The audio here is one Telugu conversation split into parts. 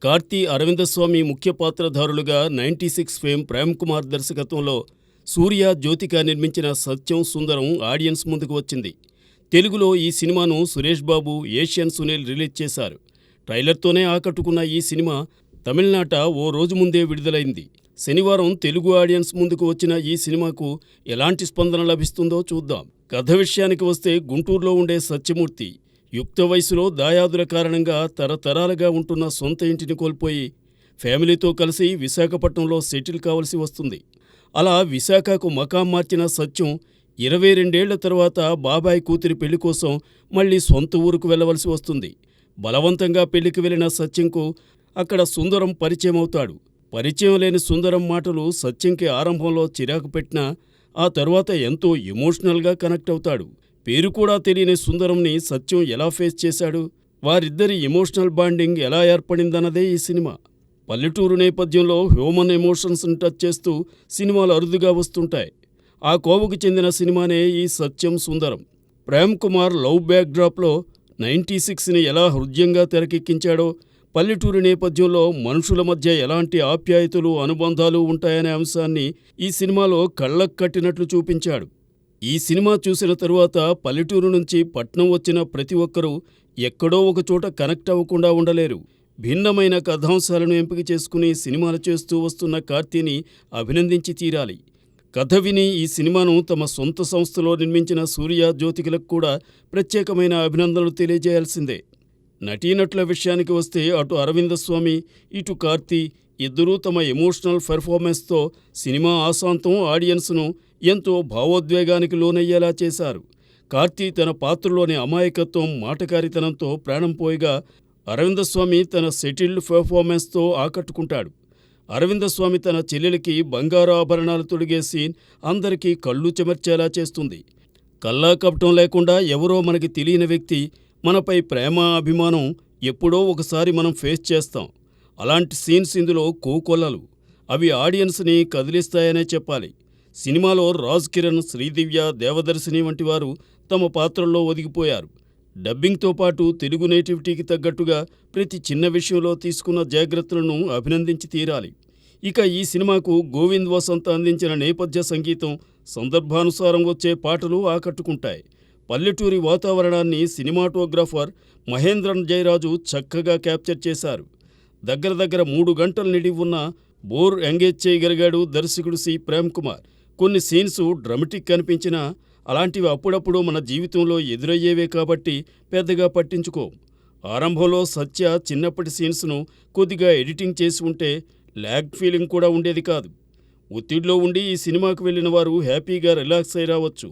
కార్తీ అరవిందస్వామి ముఖ్య పాత్రధారులుగా 96 ఫేమ్ ప్రేమ్ కుమార్ దర్శకత్వంలో సూర్య జ్యోతిక నిర్మించిన సత్యం సుందరం ఆడియన్స్ ముందుకు వచ్చింది. తెలుగులో ఈ సినిమాను సురేష్ బాబు, ఏషియన్ సునీల్ రిలీజ్ చేశారు. ట్రైలర్తోనే ఆకట్టుకున్న ఈ సినిమా తమిళనాట ఓ రోజు ముందే విడుదలైంది. శనివారం తెలుగు ఆడియన్స్ ముందుకు వచ్చిన ఈ సినిమాకు ఎలాంటి స్పందన లభిస్తుందో చూద్దాం. కథ విషయానికి వస్తే గుంటూరులో ఉండే సత్యమూర్తి యుక్త వయసులో దాయాదుల కారణంగా తరతరాలుగా ఉంటున్న సొంత ఇంటిని కోల్పోయి ఫ్యామిలీతో కలిసి విశాఖపట్నంలో సెటిల్ కావలసి వస్తుంది. అలా విశాఖకు మకాం మార్చిన సత్యం 22 తర్వాత బాబాయ్ కూతురి పెళ్లి కోసం మళ్లీ సొంత ఊరుకు వెళ్లవలసి వస్తుంది. బలవంతంగా పెళ్లికి వెళ్లిన సత్యంకు అక్కడ సుందరం పరిచయం అవుతాడు. పరిచయం లేని సుందరం మాటలు సత్యంకి ఆరంభంలో చిరాకు పెట్టినా ఆ తరువాత ఎంతో ఎమోషనల్గా కనెక్ట్ అవుతాడు. పేరు కూడా తెలియని సుందరంని సత్యం ఎలా ఫేస్ చేశాడు, వారిద్దరి ఎమోషనల్ బాండింగ్ ఎలా ఏర్పడిందన్నదే ఈ సినిమా. పల్లెటూరు నేపథ్యంలో హ్యూమన్ ఎమోషన్స్ని టచ్ చేస్తూ సినిమాలు అరుదుగా వస్తుంటాయి. ఆ కోవకు చెందిన సినిమానే ఈ సత్యం సుందరం. ప్రేమ్ కుమార్ లవ్ బ్యాక్ డ్రాప్లో 96ని ఎలా హృద్యంగా తెరకెక్కించాడో, పల్లెటూరు నేపథ్యంలో మనుషుల మధ్య ఎలాంటి ఆప్యాయతలు, అనుబంధాలు ఉంటాయనే అంశాన్ని ఈ సినిమాలో కళ్ళకు కట్టినట్లు చూపించాడు. ఈ సినిమా చూసిన తరువాత పల్లెటూరు నుంచి పట్నం వచ్చిన ప్రతి ఒక్కరూ ఎక్కడో ఒకచోట కనెక్ట్ అవ్వకుండా ఉండలేరు. భిన్నమైన కథాంశాలను ఎంపిక చేసుకుని సినిమాలు చేస్తూ వస్తున్న కార్తీని అభినందించి తీరాలి. కథ విని ఈ సినిమాను తమ సొంత సంస్థలో నిర్మించిన సూర్య జ్యోతికలకు కూడా ప్రత్యేకమైన అభినందనలు తెలియజేయాల్సిందే. నటీనటుల విషయానికి వస్తే అటు అరవిందస్వామి, ఇటు కార్తీ ఇద్దరూ తమ ఎమోషనల్ పెర్ఫార్మెన్స్తో సినిమా ఆశాంతం ఆడియన్స్ను ఎంతో భావోద్వేగానికి లోనయ్యేలా చేశారు. కార్తీ తన పాత్రలోని అమాయకత్వం, మాటకారితనంతో ప్రాణం పోయిగా అరవిందస్వామి తన సెటిల్డ్ పెర్ఫార్మెన్స్తో ఆకట్టుకుంటాడు. అరవిందస్వామి తన చెల్లెలికి బంగారు ఆభరణాలు తొడిగే సీన్ అందరికీ కళ్ళు చెమర్చేలా చేస్తుంది. కల్లా కపటం లేకుండా ఎవరో మనకి తెలియని వ్యక్తి మనపై ప్రేమ, అభిమానం ఎప్పుడో ఒకసారి మనం ఫేస్ చేస్తాం. అలాంటి సీన్స్ ఇందులో కోకొల్లలు. అవి ఆడియన్స్ని కదిలిస్తాయనే చెప్పాలి. సినిమాలో రాజ్ కిరణ్, శ్రీదివ్య, దేవదర్శిని వంటి వారు తమ పాత్రల్లో ఒదిగిపోయారు. డబ్బింగ్తో పాటు తెలుగు నేటివిటీకి తగ్గట్టుగా ప్రతి చిన్న విషయంలో తీసుకున్న జాగ్రత్తలను అభినందించి తీరాలి. ఇక ఈ సినిమాకు గోవింద్ వసంత్ అందించిన నేపథ్య సంగీతం, సందర్భానుసారం వచ్చే పాటలు ఆకట్టుకుంటాయి. పల్లెటూరి వాతావరణాన్ని సినిమాటోగ్రాఫర్ మహేంద్రన్ జయరాజు చక్కగా క్యాప్చర్ చేశారు. దగ్గర 3 గంటలు నిడివి ఉన్న బోర్ ఎంగేజ్ చేయగలిగాడు దర్శకుడు సి. ప్రేమ్ కుమార్. కొన్ని సీన్స్ డ్రమటిక్ అనిపించినా అలాంటివి అప్పుడప్పుడు మన జీవితంలో ఎదురయ్యేవే కాబట్టి పెద్దగా పట్టించుకోం. ఆరంభంలో సత్య చిన్నప్పటి సీన్స్ను కొద్దిగా ఎడిటింగ్ చేసి ఉంటే ల్యాగ్ ఫీలింగ్ కూడా ఉండేది కాదు. ఒత్తిడిలో ఉండి ఈ సినిమాకు వెళ్ళిన వారు హ్యాపీగా రిలాక్స్ అయి రావచ్చు.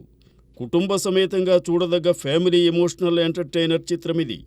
కుటుంబ సమేతంగా చూడదగ్గ ఫ్యామిలీ ఎమోషనల్ ఎంటర్టైనర్ చిత్రమిది.